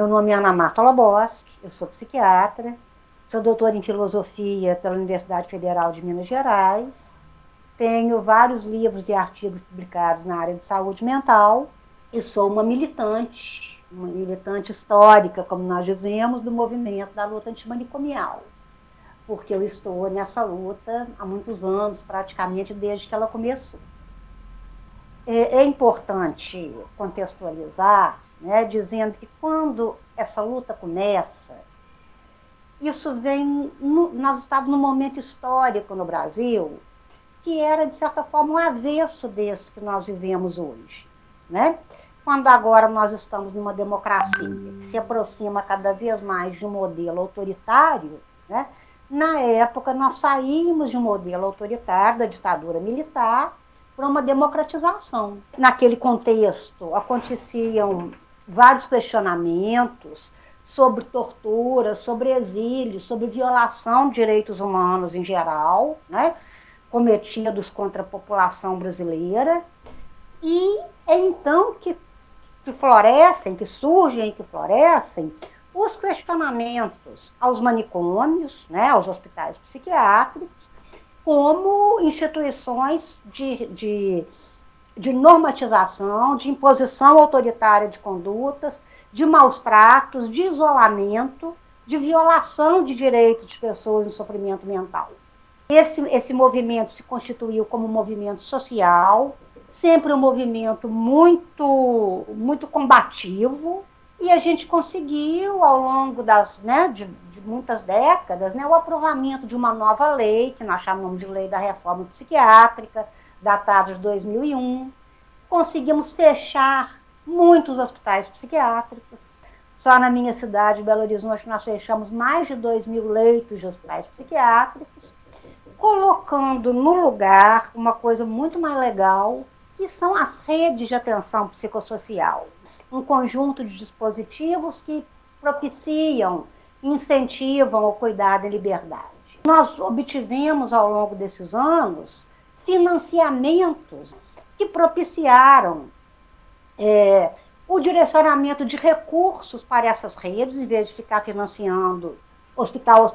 Meu nome é Ana Marta Loboski, eu sou psiquiatra, sou doutora em filosofia pela Universidade Federal de Minas Gerais, tenho vários livros e artigos publicados na área de saúde mental e sou uma militante histórica, como nós dizemos, do movimento da luta antimanicomial, porque eu estou nessa luta há muitos anos, praticamente desde que ela começou. É importante contextualizar, né, dizendo que quando essa luta começa, isso vem, nós estávamos num momento histórico no Brasil, que era, de certa forma, um avesso desse que nós vivemos hoje, né? Quando agora nós estamos numa democracia que se aproxima cada vez mais de um modelo autoritário, né? Na época nós saímos de um modelo autoritário, da ditadura militar, para uma democratização. Naquele contexto aconteciam vários questionamentos sobre tortura, sobre exílio, sobre violação de direitos humanos em geral, né? Cometidos contra a população brasileira, e é então que florescem, que surgem, que florescem os questionamentos aos manicômios, né, aos hospitais psiquiátricos, como instituições de normatização, de imposição autoritária de condutas, de maus tratos, de isolamento, de violação de direitos de pessoas em sofrimento mental. Esse movimento se constituiu como um movimento social, sempre um movimento muito combativo, e a gente conseguiu, ao longo de muitas décadas, né, o aprovamento de uma nova lei, que nós chamamos de Lei da Reforma Psiquiátrica, datada de 2001. Conseguimos fechar muitos hospitais psiquiátricos. Só na minha cidade, Belo Horizonte, nós fechamos mais de 2.000 leitos de hospitais psiquiátricos, colocando no lugar uma coisa muito mais legal, que são as redes de atenção psicossocial. Um conjunto de dispositivos que propiciam, incentivam o cuidado e liberdade. Nós obtivemos, ao longo desses anos, financiamentos que propiciaram o direcionamento de recursos para essas redes, em vez de ficar financiando hospital,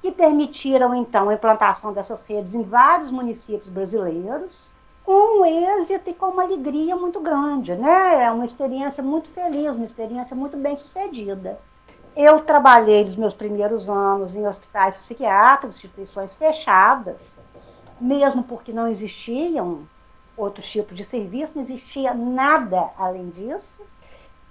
que permitiram, então, a implantação dessas redes em vários municípios brasileiros, com um êxito e com uma alegria muito grande, né? É uma experiência muito feliz, uma experiência muito bem sucedida. Eu trabalhei nos meus primeiros anos em hospitais psiquiátricos, instituições fechadas, mesmo porque não existiam outros tipos de serviço, não existia nada além disso.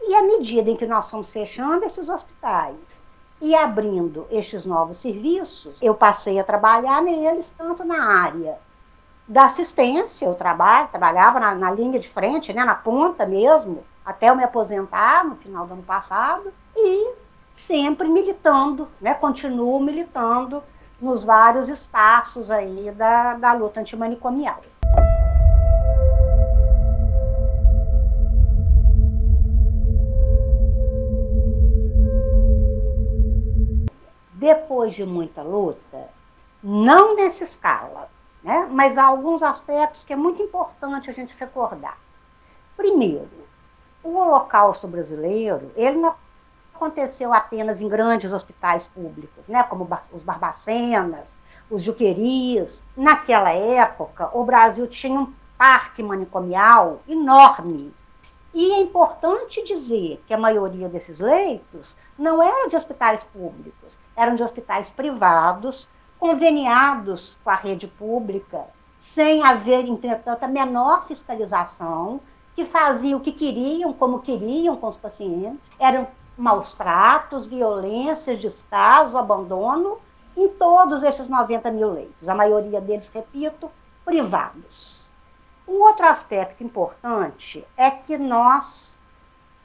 E à medida em que nós fomos fechando esses hospitais e abrindo estes novos serviços, eu passei a trabalhar neles, tanto na área da assistência, eu trabalhava na linha de frente, né, na ponta mesmo, até eu me aposentar no final do ano passado, e sempre militando, né, continuo militando nos vários espaços aí da luta antimanicomial. Depois de muita luta, não nessa escala, né, mas há alguns aspectos que é muito importante a gente recordar. Primeiro, o Holocausto brasileiro, ele não aconteceu apenas em grandes hospitais públicos, né, como os Barbacenas, os Juqueris. Naquela época, o Brasil tinha um parque manicomial enorme. E é importante dizer que a maioria desses leitos não eram de hospitais públicos, eram de hospitais privados, conveniados com a rede pública, sem haver, entretanto, a menor fiscalização, que faziam o que queriam, como queriam com os pacientes. Eram maus tratos, violências, descaso, abandono, em todos esses 90.000 leitos. A maioria deles, repito, privados. Um outro aspecto importante é que nós...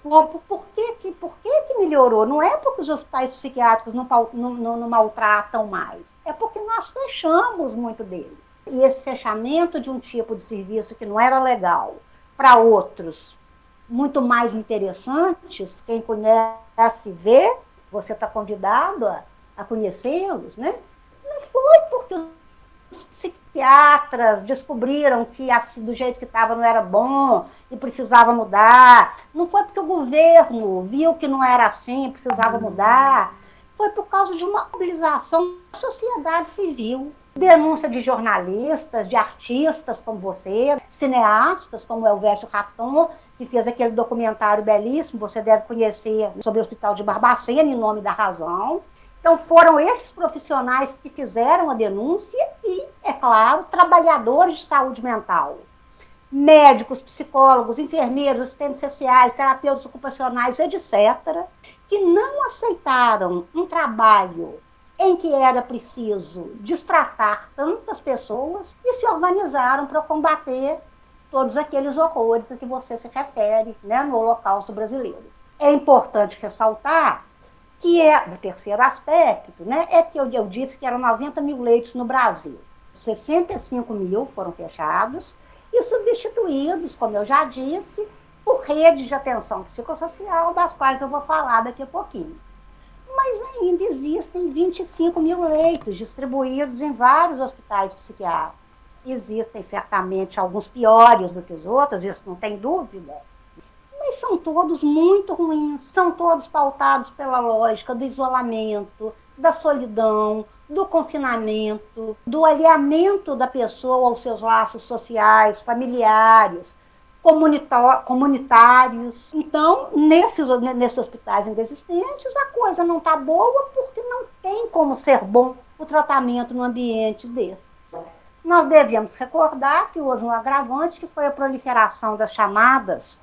Por que melhorou? Não é porque os hospitais psiquiátricos não maltratam mais. É porque nós fechamos muito deles. E esse fechamento de um tipo de serviço que não era legal para outros muito mais interessantes, quem conhece vê, você está convidado a conhecê-los, né? Não foi porque os psiquiatras descobriram que assim, do jeito que estava não era bom e precisava mudar. Não foi porque o governo viu que não era assim, precisava mudar. Foi por causa de uma mobilização da sociedade civil. Denúncia de jornalistas, de artistas como você, cineastas como Elvésio Raton, que fez aquele documentário belíssimo, você deve conhecer, sobre o Hospital de Barbacena, Em Nome da Razão. Então, foram esses profissionais que fizeram a denúncia e, é claro, trabalhadores de saúde mental. Médicos, psicólogos, enfermeiros, assistentes sociais, terapeutas ocupacionais, etc., que não aceitaram um trabalho em que era preciso destratar tantas pessoas e se organizaram para combater todos aqueles horrores a que você se refere, né, no Holocausto brasileiro. É importante ressaltar que o terceiro aspecto, né, é que eu disse que eram 90 mil leitos no Brasil. 65 mil foram fechados e substituídos, como eu já disse, por redes de atenção psicossocial, das quais eu vou falar daqui a pouquinho. Mas ainda existem 25 mil leitos distribuídos em vários hospitais psiquiátricos. Existem certamente alguns piores do que os outros, isso não tem dúvida, mas são todos muito ruins, são todos pautados pela lógica do isolamento, da solidão, do confinamento, do alinhamento da pessoa aos seus laços sociais, familiares, comunitários. Então, nesses hospitais inexistentes, a coisa não está boa porque não tem como ser bom o tratamento no ambiente desses. Nós devemos recordar que houve um agravante, que foi a proliferação das chamadas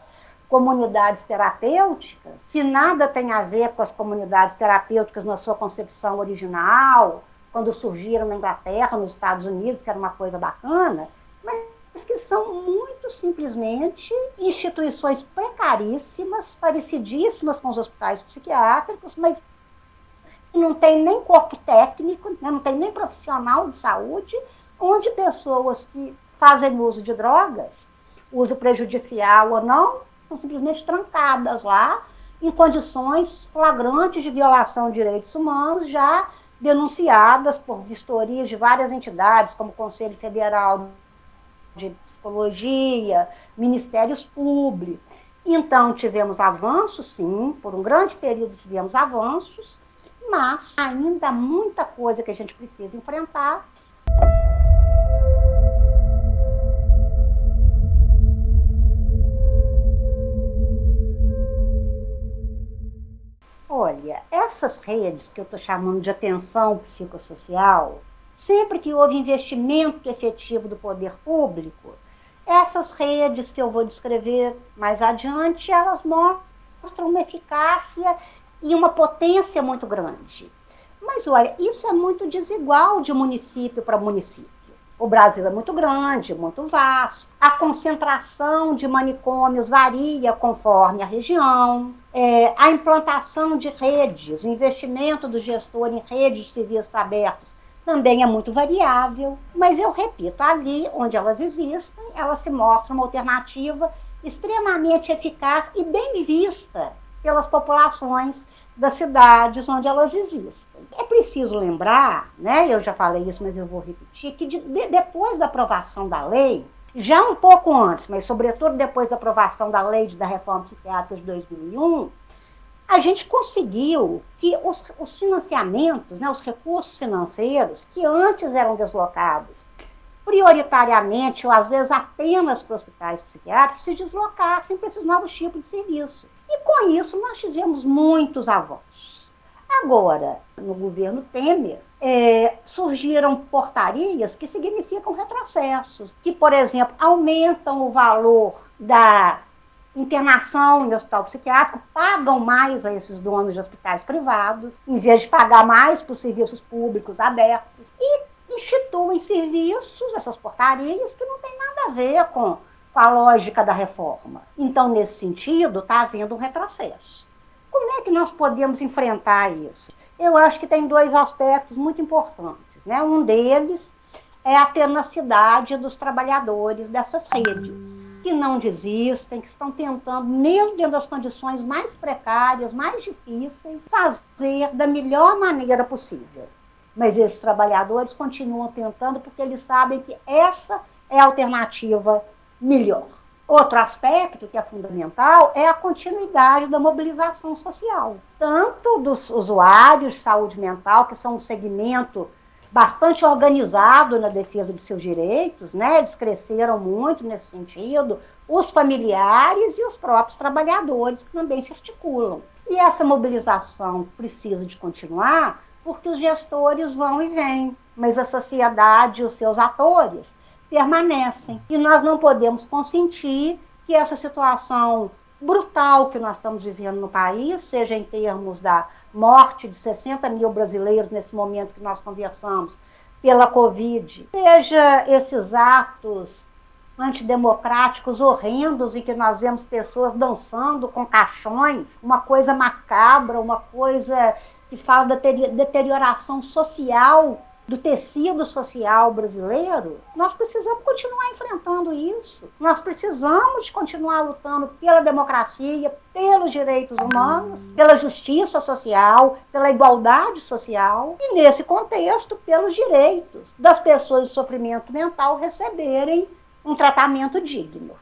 comunidades terapêuticas, que nada tem a ver com as comunidades terapêuticas na sua concepção original, quando surgiram na Inglaterra, nos Estados Unidos, que era uma coisa bacana, mas que são muito simplesmente instituições precaríssimas, parecidíssimas com os hospitais psiquiátricos, mas não tem nem corpo técnico, né, não tem nem profissional de saúde, onde pessoas que fazem uso de drogas, uso prejudicial ou não, são simplesmente trancadas lá, em condições flagrantes de violação de direitos humanos, já denunciadas por vistorias de várias entidades, como o Conselho Federal de Psicologia, Ministérios Públicos. Então, tivemos avanços, sim, por um grande período tivemos avanços, mas ainda há muita coisa que a gente precisa enfrentar. Olha, essas redes que eu estou chamando de atenção psicossocial, sempre que houve investimento efetivo do poder público, essas redes que eu vou descrever mais adiante, elas mostram uma eficácia e uma potência muito grande. Mas, olha, isso é muito desigual de município para município. O Brasil é muito grande, muito vasto. A concentração de manicômios varia conforme a região. A implantação de redes, o investimento do gestor em redes de serviços abertos também é muito variável. Mas eu repito, ali onde elas existem, elas se mostram uma alternativa extremamente eficaz e bem vista pelas populações das cidades onde elas existem. É preciso lembrar, né, eu já falei isso, mas eu vou repetir, que depois da aprovação da lei, já um pouco antes, mas sobretudo depois da aprovação da lei da reforma psiquiátrica de 2001, a gente conseguiu que os financiamentos, né, os recursos financeiros, que antes eram deslocados prioritariamente, ou às vezes apenas para hospitais psiquiátricos, se deslocassem para esses novos tipos de serviço. E com isso nós tivemos muitos avanços. Agora, no governo Temer, surgiram portarias que significam retrocessos, que, por exemplo, aumentam o valor da internação em hospital psiquiátrico, pagam mais a esses donos de hospitais privados, em vez de pagar mais para os serviços públicos abertos, e instituem serviços, essas portarias, que não tem nada a ver com a lógica da reforma. Então, nesse sentido, está havendo um retrocesso. Como é que nós podemos enfrentar isso? Eu acho que tem dois aspectos muito importantes, né? Um deles é a tenacidade dos trabalhadores dessas redes, que não desistem, que estão tentando, mesmo dentro das condições mais precárias, mais difíceis, fazer da melhor maneira possível. Mas esses trabalhadores continuam tentando porque eles sabem que essa é a alternativa melhor. Outro aspecto que é fundamental é a continuidade da mobilização social, tanto dos usuários de saúde mental, que são um segmento bastante organizado na defesa de seus direitos, né? Eles cresceram muito nesse sentido, os familiares e os próprios trabalhadores que também se articulam. E essa mobilização precisa de continuar porque os gestores vão e vêm, mas a sociedade e os seus atores permanecem. E nós não podemos consentir que essa situação brutal que nós estamos vivendo no país, seja em termos da morte de 60 mil brasileiros nesse momento que nós conversamos, pela Covid, seja esses atos antidemocráticos horrendos em que nós vemos pessoas dançando com caixões, uma coisa macabra, uma coisa que fala da deterioração social do tecido social brasileiro, nós precisamos continuar enfrentando isso. Nós precisamos continuar lutando pela democracia, pelos direitos humanos, pela justiça social, pela igualdade social e, nesse contexto, pelos direitos das pessoas de sofrimento mental receberem um tratamento digno.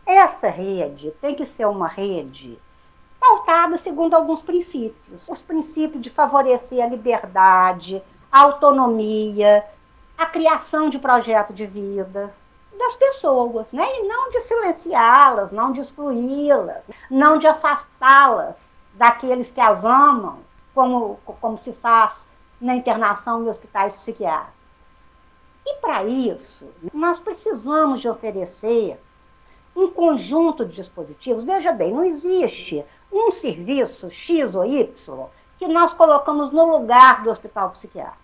Essa rede tem que ser uma rede pautada segundo alguns princípios. Os princípios de favorecer a liberdade, a autonomia, a criação de projetos de vida das pessoas, né? E não de silenciá-las, não de excluí-las, não de afastá-las daqueles que as amam, como se faz na internação em hospitais psiquiátricos. E para isso, nós precisamos de oferecer um conjunto de dispositivos. Veja bem, não existe um serviço X ou Y que nós colocamos no lugar do hospital psiquiátrico.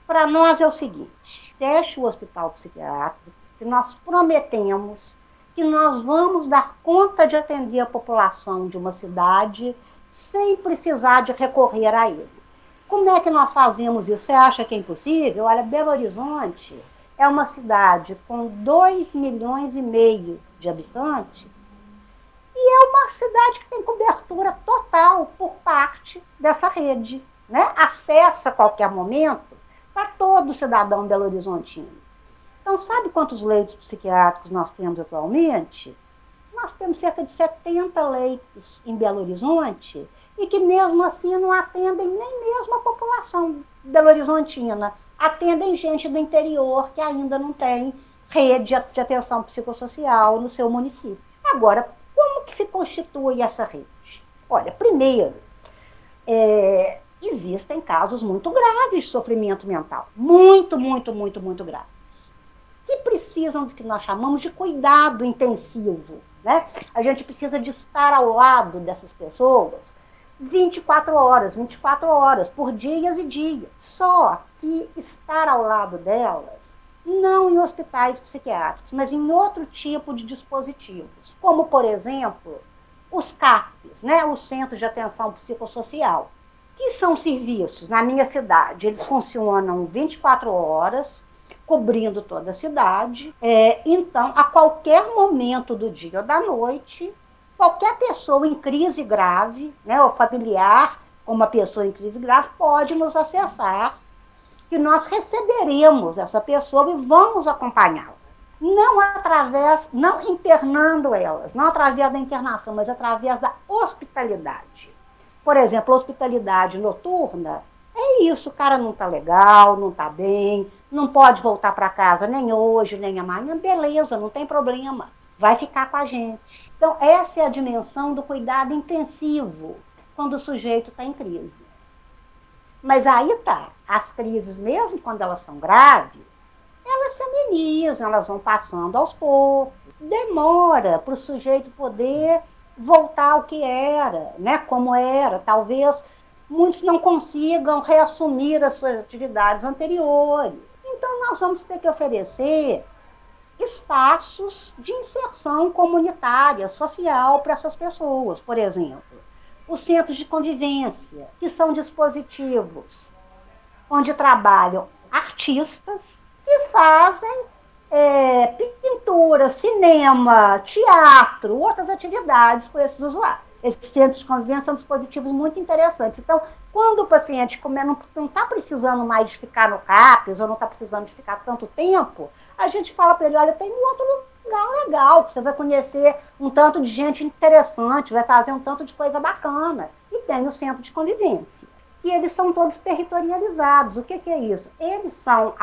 Para nós é o seguinte: feche o hospital psiquiátrico, que nós prometemos que nós vamos dar conta de atender a população de uma cidade sem precisar de recorrer a ele. Como é que nós fazemos isso? Você acha que é impossível? Olha, Belo Horizonte é uma cidade com 2,5 milhões de habitantes e é uma cidade que tem cobertura total por parte dessa rede, né? Acessa a qualquer momento para todo cidadão belo-horizontino. Então, sabe quantos leitos psiquiátricos nós temos atualmente? Nós temos cerca de 70 leitos em Belo Horizonte e que mesmo assim não atendem nem mesmo a população belo-horizontina. Atendem gente do interior que ainda não tem rede de atenção psicossocial no seu município. Agora, como que se constitui essa rede? Olha, primeiro, existem casos muito graves de sofrimento mental. Muito graves. Que precisam do que nós chamamos de cuidado intensivo, né? A gente precisa de estar ao lado dessas pessoas 24 horas, por dias e dias. Só que estar ao lado delas, não em hospitais psiquiátricos, mas em outro tipo de dispositivos, como, por exemplo, os CAPs, né? Os Centros de Atenção Psicossocial, que são serviços, na minha cidade, eles funcionam 24 horas, cobrindo toda a cidade. Então, a qualquer momento do dia ou da noite, qualquer pessoa em crise grave, né, ou familiar com uma pessoa em crise grave, pode nos acessar, que nós receberemos essa pessoa e vamos acompanhá-la. Não internando elas, não através da internação, mas através da hospitalidade. Por exemplo, a hospitalidade noturna é isso: o cara não está legal, não está bem, não pode voltar para casa nem hoje, nem amanhã, beleza, não tem problema, vai ficar com a gente. Então, essa é a dimensão do cuidado intensivo quando o sujeito está em crise. Mas aí tá, as crises, mesmo quando elas são graves, elas se amenizam, elas vão passando aos poucos. Demora para o sujeito poder voltar ao que era, né, como era. Talvez muitos não consigam reassumir as suas atividades anteriores. Então, nós vamos ter que oferecer espaços de inserção comunitária, social para essas pessoas. Por exemplo, os centros de convivência, que são dispositivos onde trabalham artistas que fazem pintura, cultura, cinema, teatro, outras atividades com esses usuários. Esses centros de convivência são dispositivos muito interessantes. Então, quando o paciente não está precisando mais de ficar no CAPES, ou não está precisando de ficar tanto tempo, a gente fala para ele, olha, tem um outro lugar legal, que você vai conhecer um tanto de gente interessante, vai fazer um tanto de coisa bacana. E tem o centro de convivência. E eles são todos territorializados. O que é isso? Eles são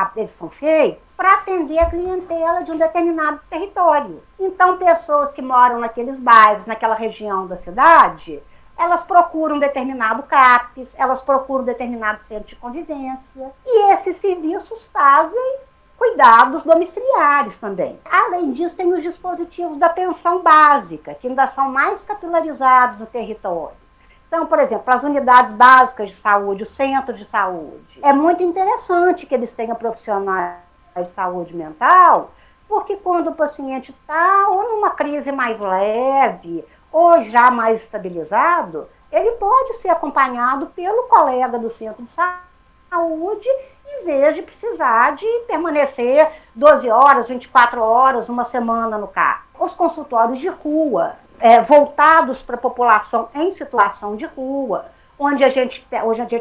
feitos para atender a clientela de um determinado território. Então, pessoas que moram naqueles bairros, naquela região da cidade, elas procuram determinado CAPES, elas procuram determinado centro de convivência. E esses serviços fazem cuidados domiciliares também. Além disso, tem os dispositivos da atenção básica, que ainda são mais capilarizados no território. Então, por exemplo, as unidades básicas de saúde, os centros de saúde. É muito interessante que eles tenham profissionais de saúde mental, porque quando o paciente está ou numa crise mais leve, ou já mais estabilizado, ele pode ser acompanhado pelo colega do centro de saúde, em vez de precisar de permanecer 12 horas, 24 horas, uma semana no CAP. Os consultórios de rua, voltados para a população em situação de rua, onde a gente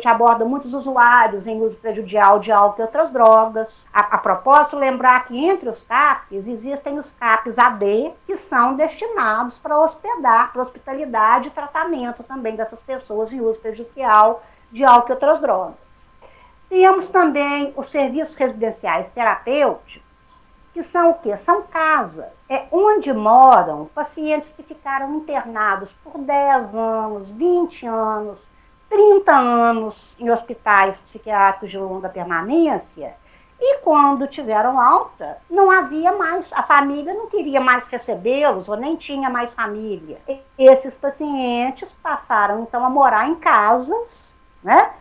aborda muitos usuários em uso prejudicial de álcool e outras drogas. A propósito, lembrar que entre os CAPs existem os CAPs AD, que são destinados para hospitalidade e tratamento também dessas pessoas em uso prejudicial de álcool e outras drogas. Temos também os serviços residenciais terapêuticos, que são o quê? São casas onde moram pacientes que ficaram internados por 10 anos, 20 anos, 30 anos em hospitais psiquiátricos de longa permanência, e quando tiveram alta, não havia mais, a família não queria mais recebê-los, ou nem tinha mais família. Esses pacientes passaram, então, a morar em casas, né?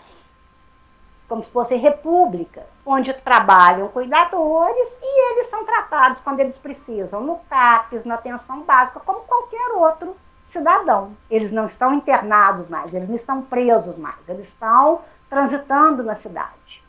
Como se fossem repúblicas, onde trabalham cuidadores e eles são tratados quando eles precisam, no CAPES, na atenção básica, como qualquer outro cidadão. Eles não estão internados mais, eles não estão presos mais, eles estão transitando na cidade.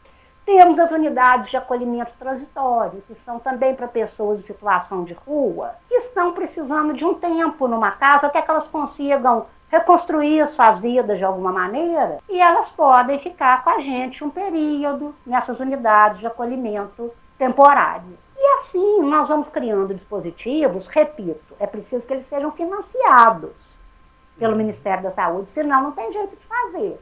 Temos as unidades de acolhimento transitório, que são também para pessoas em situação de rua, que estão precisando de um tempo numa casa até que elas consigam reconstruir suas vidas de alguma maneira, e elas podem ficar com a gente um período nessas unidades de acolhimento temporário. E assim nós vamos criando dispositivos, repito, é preciso que eles sejam financiados pelo Ministério da Saúde, senão não tem jeito de fazer.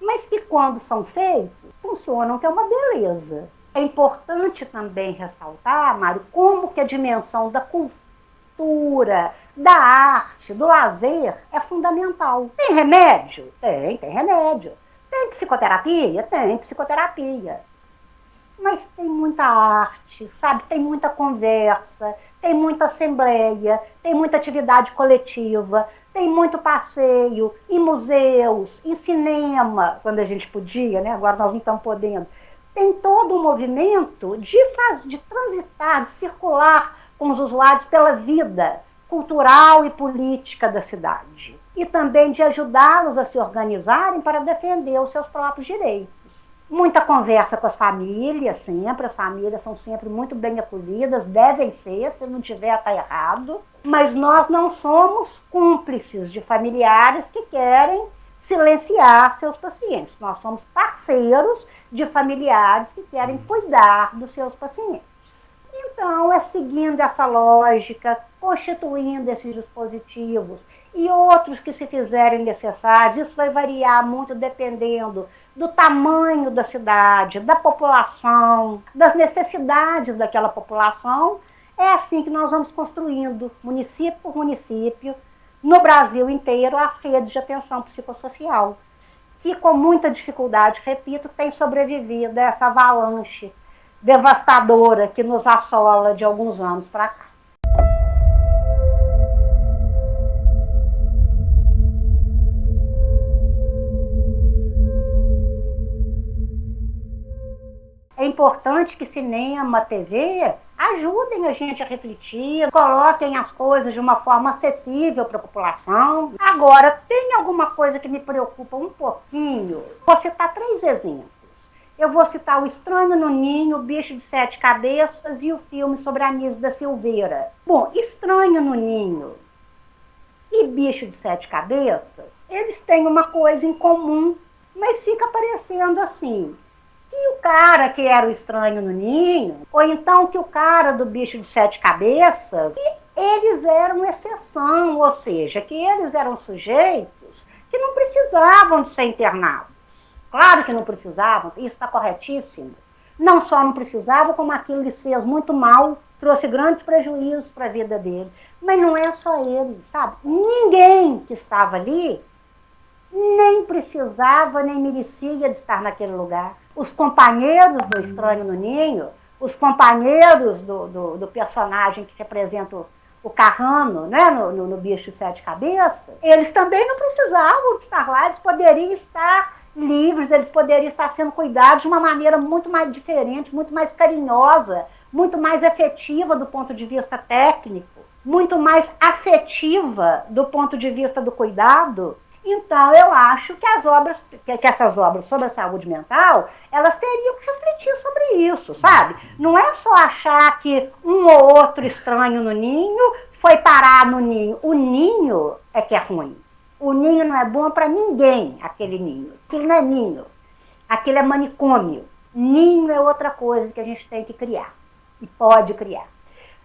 Mas que quando são feitos, funcionam, que é uma beleza. É importante também ressaltar, Mário, como que a dimensão da cultura, da arte, do lazer é fundamental. Tem remédio? Tem remédio. Tem psicoterapia? Tem psicoterapia. Mas tem muita arte, sabe? Tem muita conversa, tem muita assembleia, tem muita atividade coletiva, tem muito passeio em museus, em cinema, quando a gente podia, né? Agora nós não estamos podendo. Tem todo um movimento de transitar, de circular com os usuários pela vida cultural e política da cidade. E também de ajudá-los a se organizarem para defender os seus próprios direitos. Muita conversa com as famílias, sempre. As famílias são sempre muito bem acolhidas, devem ser, se não tiver, está errado. Mas nós não somos cúmplices de familiares que querem silenciar seus pacientes. Nós somos parceiros de familiares que querem cuidar dos seus pacientes. Então, é seguindo essa lógica, constituindo esses dispositivos e outros que se fizerem necessários. Isso vai variar muito dependendo do tamanho da cidade, da população, das necessidades daquela população. É assim que nós vamos construindo, município por município, no Brasil inteiro, as redes de atenção psicossocial, que com muita dificuldade, repito, tem sobrevivido a essa avalanche devastadora que nos assola de alguns anos para cá. É importante que cinema, TV ajudem a gente a refletir, coloquem as coisas de uma forma acessível para a população. Agora, tem alguma coisa que me preocupa um pouquinho? Vou citar 3 exemplos. Eu vou citar O Estranho no Ninho, O Bicho de Sete Cabeças e o filme sobre a Anísia da Silveira. Bom, Estranho no Ninho e Bicho de Sete Cabeças, eles têm uma coisa em comum, mas fica parecendo assim. E o cara que era o estranho no ninho, ou então que o cara do Bicho de Sete Cabeças, eles eram exceção, ou seja, que eles eram sujeitos que não precisavam de ser internados. Claro que não precisavam, isso está corretíssimo. Não só não precisavam, como aquilo lhes fez muito mal, trouxe grandes prejuízos para a vida dele. Mas não é só ele, sabe? Ninguém que estava ali nem precisava, nem merecia de estar naquele lugar. Os companheiros do Estranho no Ninho, os companheiros do personagem que representa o Carrano, né, no Bicho de Sete Cabeças, eles também não precisavam de estar lá, eles poderiam estar livres, eles poderiam estar sendo cuidados de uma maneira muito mais diferente, muito mais carinhosa, muito mais efetiva do ponto de vista técnico, muito mais afetiva do ponto de vista do cuidado. Então, eu acho que essas obras sobre a saúde mental, elas teriam que refletir sobre isso, sabe? Não é só achar que um ou outro estranho no ninho foi parar no ninho. O ninho é que é ruim. O ninho não é bom para ninguém, aquele ninho. Aquilo não é ninho. Aquilo é manicômio. Ninho é outra coisa que a gente tem que criar. E pode criar.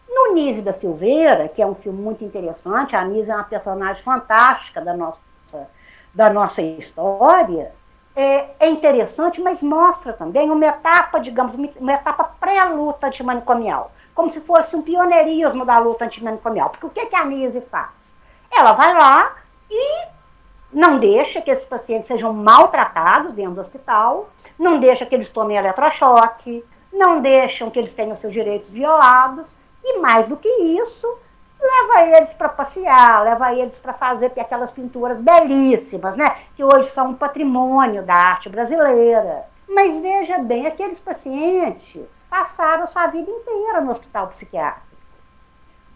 No Anísia da Silveira, que é um filme muito interessante, a Anísia é uma personagem fantástica da nossa história, é interessante, mas mostra também uma etapa, digamos, uma etapa pré-luta antimanicomial, como se fosse um pioneirismo da luta antimanicomial. Porque o que a Anísia faz? Ela vai lá e não deixa que esses pacientes sejam maltratados dentro do hospital, não deixa que eles tomem eletrochoque, não deixam que eles tenham seus direitos violados, e mais do que isso, leva eles para passear, leva eles para fazer aquelas pinturas belíssimas, né? Que hoje são um patrimônio da arte brasileira. Mas veja bem, aqueles pacientes passaram sua vida inteira no hospital psiquiátrico.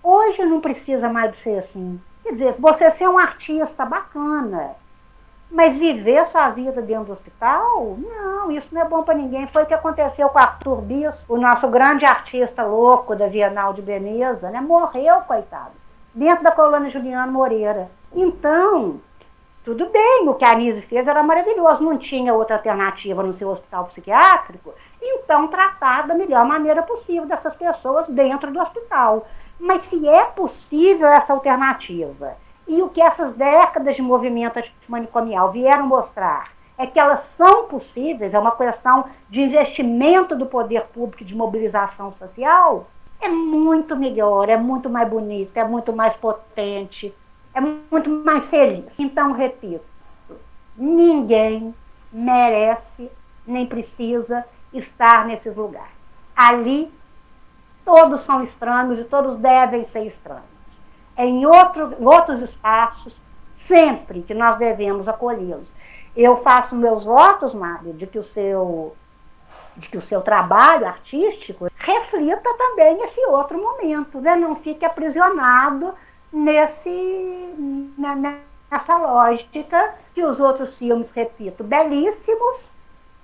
Hoje não precisa mais de ser assim. Quer dizer, você ser um artista bacana, mas viver sua vida dentro do hospital? Não, isso não é bom para ninguém. Foi o que aconteceu com Arthur Bispo, o nosso grande artista louco da Bienal de Veneza, né? Morreu, coitado, dentro da colônia Juliano Moreira. Então, tudo bem, o que a Anísia fez era maravilhoso, não tinha outra alternativa no seu hospital psiquiátrico, então tratar da melhor maneira possível dessas pessoas dentro do hospital. Mas se é possível essa alternativa, e o que essas décadas de movimento antimanicomial vieram mostrar é que elas são possíveis, é uma questão de investimento do poder público e de mobilização social, é muito melhor, é muito mais bonito, é muito mais potente, é muito mais feliz. Então, repito, ninguém merece nem precisa estar nesses lugares. Ali, todos são estranhos e todos devem ser estranhos. É em outros espaços, sempre que nós devemos acolhê-los. Eu faço meus votos, Mário, de que o seu trabalho artístico reflita também esse outro momento, né? Não fique aprisionado nessa lógica que os outros filmes, repito, belíssimos,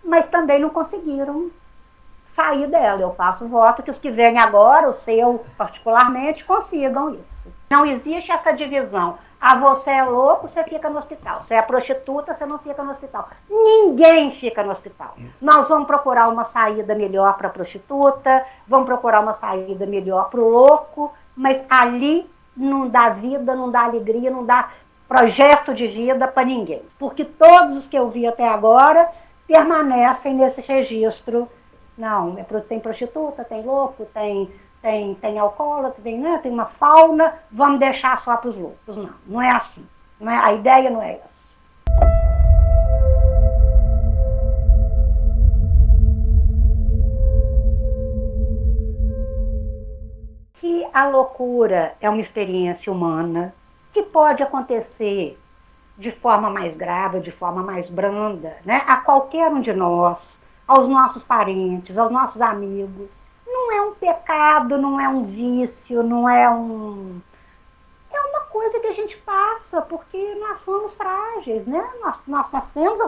mas também não conseguiram sair dela. Eu faço voto que os que vêm agora, o seu particularmente, consigam isso. Não existe essa divisão. Ah, você é louco, você fica no hospital. Você é prostituta, você não fica no hospital. Ninguém fica no hospital. Nós vamos procurar uma saída melhor para a prostituta, vamos procurar uma saída melhor para o louco, mas ali não dá vida, não dá alegria, não dá projeto de vida para ninguém. Porque todos os que eu vi até agora permanecem nesse registro. Não, tem prostituta, tem louco, tem alcoólatra, né, tem uma fauna, vamos deixar só para os loucos. Não, não é assim. Não é, a ideia não é essa. Que a loucura é uma experiência humana que pode acontecer de forma mais grave, de forma mais branda, né, a qualquer um de nós, aos nossos parentes, aos nossos amigos. Não é um pecado, não é um vício, não é um... É uma coisa que a gente passa, porque nós somos frágeis, né? Nós temos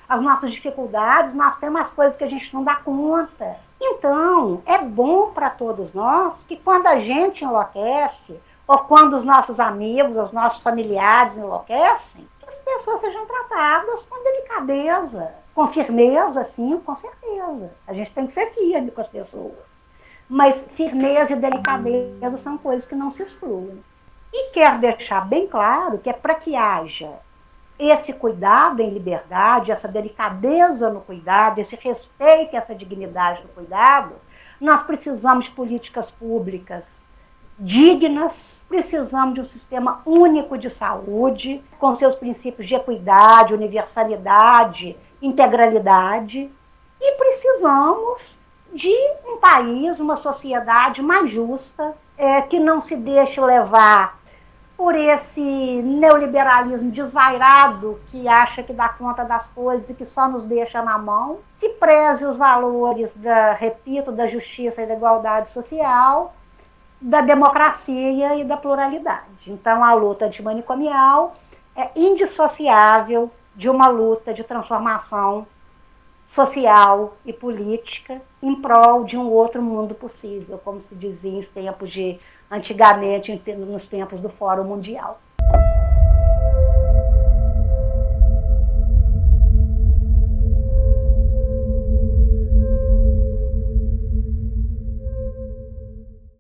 as as nossas dificuldades, nós temos as coisas que a gente não dá conta. Então, é bom para todos nós que quando a gente enlouquece, ou quando os nossos amigos, os nossos familiares enlouquecem, que as pessoas sejam tratadas com delicadeza, com firmeza, sim, com certeza. A gente tem que ser firme com as pessoas. Mas firmeza e delicadeza são coisas que não se excluem. E quero deixar bem claro que é para que haja esse cuidado em liberdade, essa delicadeza no cuidado, esse respeito, essa dignidade no cuidado, nós precisamos de políticas públicas dignas, precisamos de um sistema único de saúde, com seus princípios de equidade, universalidade, integralidade, e precisamos de um país, uma sociedade mais justa, que não se deixe levar por esse neoliberalismo desvairado que acha que dá conta das coisas e que só nos deixa na mão, que preze os valores repito, da justiça e da igualdade social, da democracia e da pluralidade. Então, a luta antimanicomial é indissociável de uma luta de transformação social e política em prol de um outro mundo possível, como se dizia em tempos de antigamente, nos tempos do Fórum Mundial.